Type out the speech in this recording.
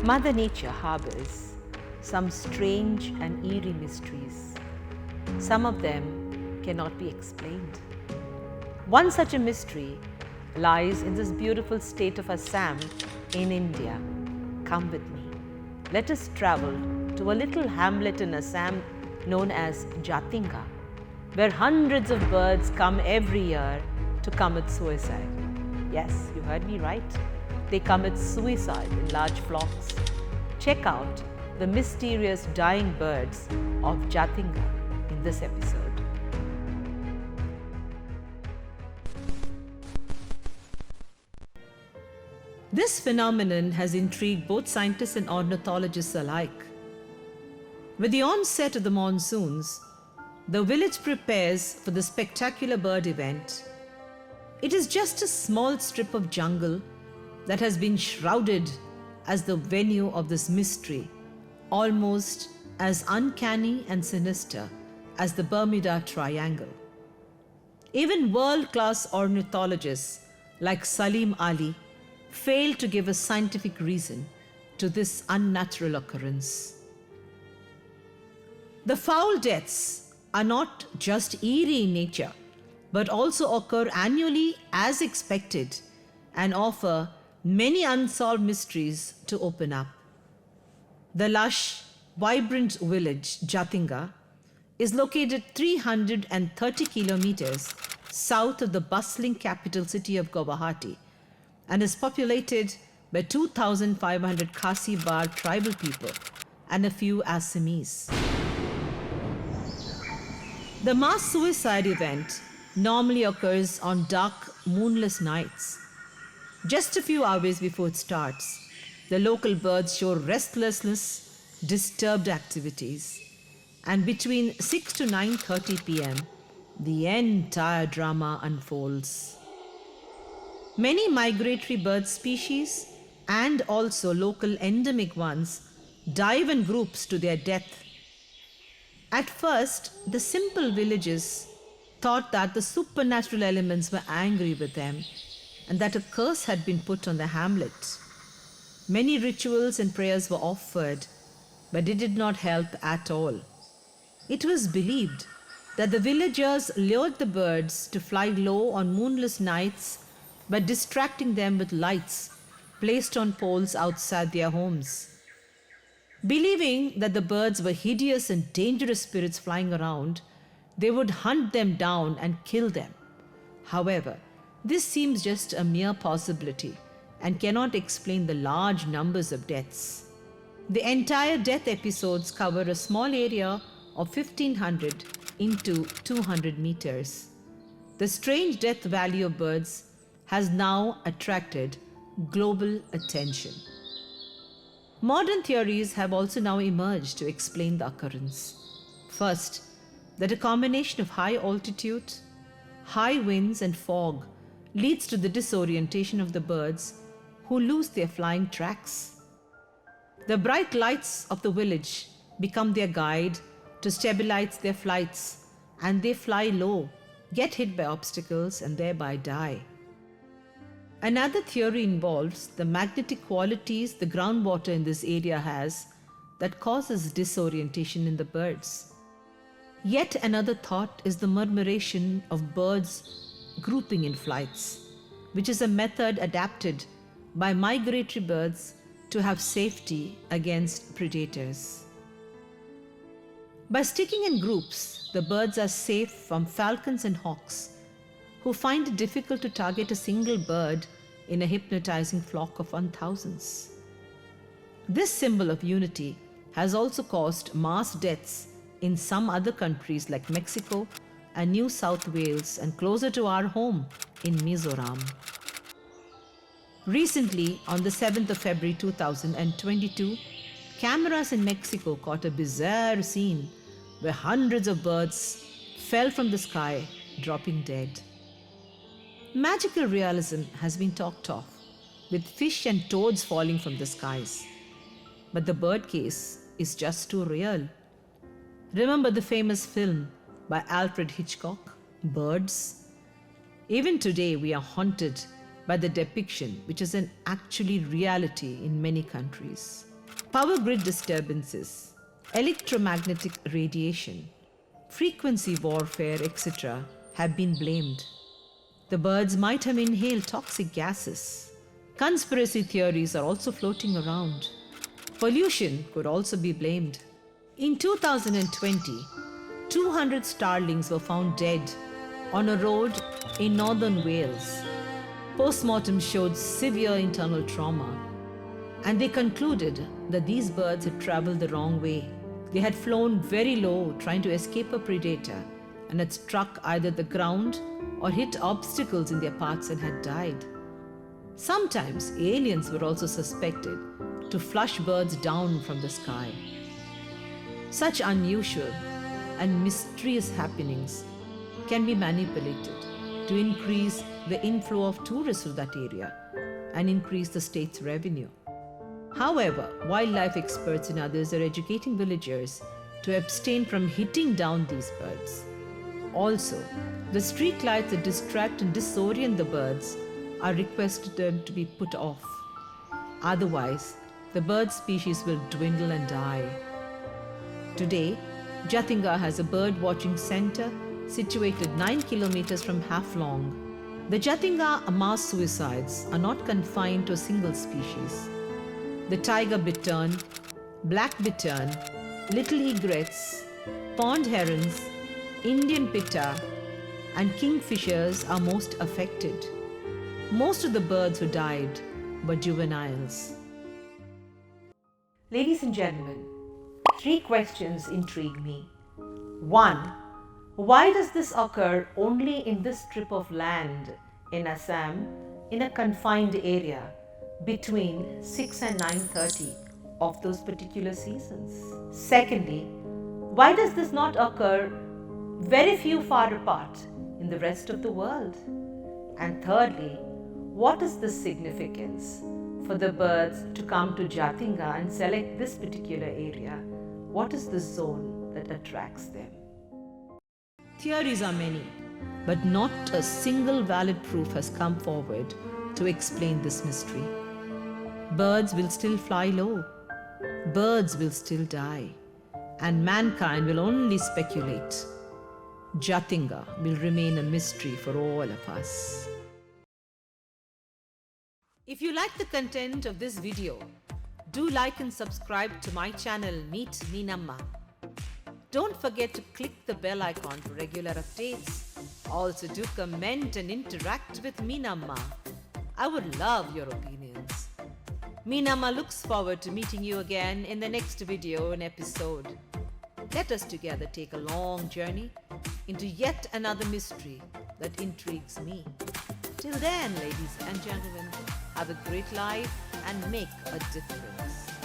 Mother Nature harbors some strange and eerie mysteries. Some of them cannot be explained. One such a mystery lies in this beautiful state of Assam in India. Come with me. Let us travel to a little hamlet in Assam known as Jatinga, where hundreds of birds come every year to commit suicide. Yes, you heard me right. They commit suicide in large flocks. Check out the mysterious dying birds of Jatinga in this episode. This phenomenon has intrigued both scientists and ornithologists alike. With the onset of the monsoons, the village prepares for the spectacular bird event. It is just a small strip of jungle that has been shrouded as the venue of this mystery, almost as uncanny and sinister as the Bermuda Triangle. Even world-class ornithologists like Salim Ali fail to give a scientific reason to this unnatural occurrence. The foul deaths are not just eerie in nature, but also occur annually as expected and offer many unsolved mysteries to open up. The lush, vibrant village, Jatinga, is located 330 kilometers south of the bustling capital city of Guwahati and is populated by 2,500 Khasi Bar tribal people and a few Assamese. The mass suicide event normally occurs on dark, moonless nights. Just a few hours before it starts, the local birds show restlessness, disturbed activities, and between 6 to 9:30 p.m., the entire drama unfolds. Many migratory bird species and also local endemic ones dive in groups to their death. At first, the simple villagers thought that the supernatural elements were angry with them and that a curse had been put on the hamlet. Many rituals and prayers were offered, but it did not help at all. It was believed that the villagers lured the birds to fly low on moonless nights by distracting them with lights placed on poles outside their homes. Believing that the birds were hideous and dangerous spirits flying around, they would hunt them down and kill them. However, this seems just a mere possibility and cannot explain the large numbers of deaths. The entire death episodes cover a small area of 1,500 into 200 meters. The strange death valley of birds has now attracted global attention. Modern theories have also now emerged to explain the occurrence. First, that a combination of high altitude, high winds and fog leads to the disorientation of the birds who lose their flying tracks. The bright lights of the village become their guide to stabilize their flights, and they fly low, get hit by obstacles and thereby die. Another theory involves the magnetic qualities the groundwater in this area has that causes disorientation in the birds. Yet another thought is the murmuration of birds grouping in flights, which is a method adapted by migratory birds to have safety against predators. By sticking in groups, the birds are safe from falcons and hawks, who find it difficult to target a single bird in a hypnotizing flock of 1,000s. This symbol of unity has also caused mass deaths in some other countries like Mexico and New South Wales, and closer to our home in Mizoram. Recently, on the 7th of February 2022, cameras in Mexico caught a bizarre scene where hundreds of birds fell from the sky, dropping dead. Magical realism has been talked of, with fish and toads falling from the skies. But the bird case is just too real. Remember the famous film by Alfred Hitchcock, Birds? Even today, we are haunted by the depiction, which is an actually reality in many countries. Power grid disturbances, electromagnetic radiation, frequency warfare, etc., have been blamed. The birds might have inhaled toxic gases. Conspiracy theories are also floating around. Pollution could also be blamed. In 2020, 200 starlings were found dead on a road in northern Wales. Postmortem showed severe internal trauma, and they concluded that these birds had traveled the wrong way. They had flown very low trying to escape a predator and had struck either the ground or hit obstacles in their paths and had died. Sometimes aliens were also suspected to flush birds down from the sky. Such unusual and mysterious happenings can be manipulated to increase the inflow of tourists to that area and increase the state's revenue. However, wildlife experts and others are educating villagers to abstain from hitting down these birds. Also, the street lights that distract and disorient the birds are requested them to be put off. Otherwise, the bird species will dwindle and die. Today, Jatinga has a bird watching center situated 9 kilometers from Haflong. The Jatinga mass suicides are not confined to a single species. The tiger bittern, black bittern, little egrets, pond herons, Indian pitta, and kingfishers are most affected. Most of the birds who died were juveniles. Ladies and gentlemen, 3 questions intrigue me. 1. Why does this occur only in this strip of land in Assam in a confined area between 6 and 9:30 of those particular seasons? Secondly, why does this not occur very few far apart in the rest of the world? And thirdly, what is the significance for the birds to come to Jatinga and select this particular area? What is the zone that attracts them? Theories are many, but not a single valid proof has come forward to explain this mystery. Birds will still fly low, birds will still die, and mankind will only speculate. Jatinga will remain a mystery for all of us. If you like the content of this video, do like and subscribe to my channel Meenamma. Don't forget to click the bell icon for regular updates. Also do comment and interact with Meenamma. I would love your opinions. Meenamma looks forward to meeting you again in the next video and episode. Let us together take a long journey into yet another mystery that intrigues me. Till then, ladies and gentlemen, have a great life and make a difference.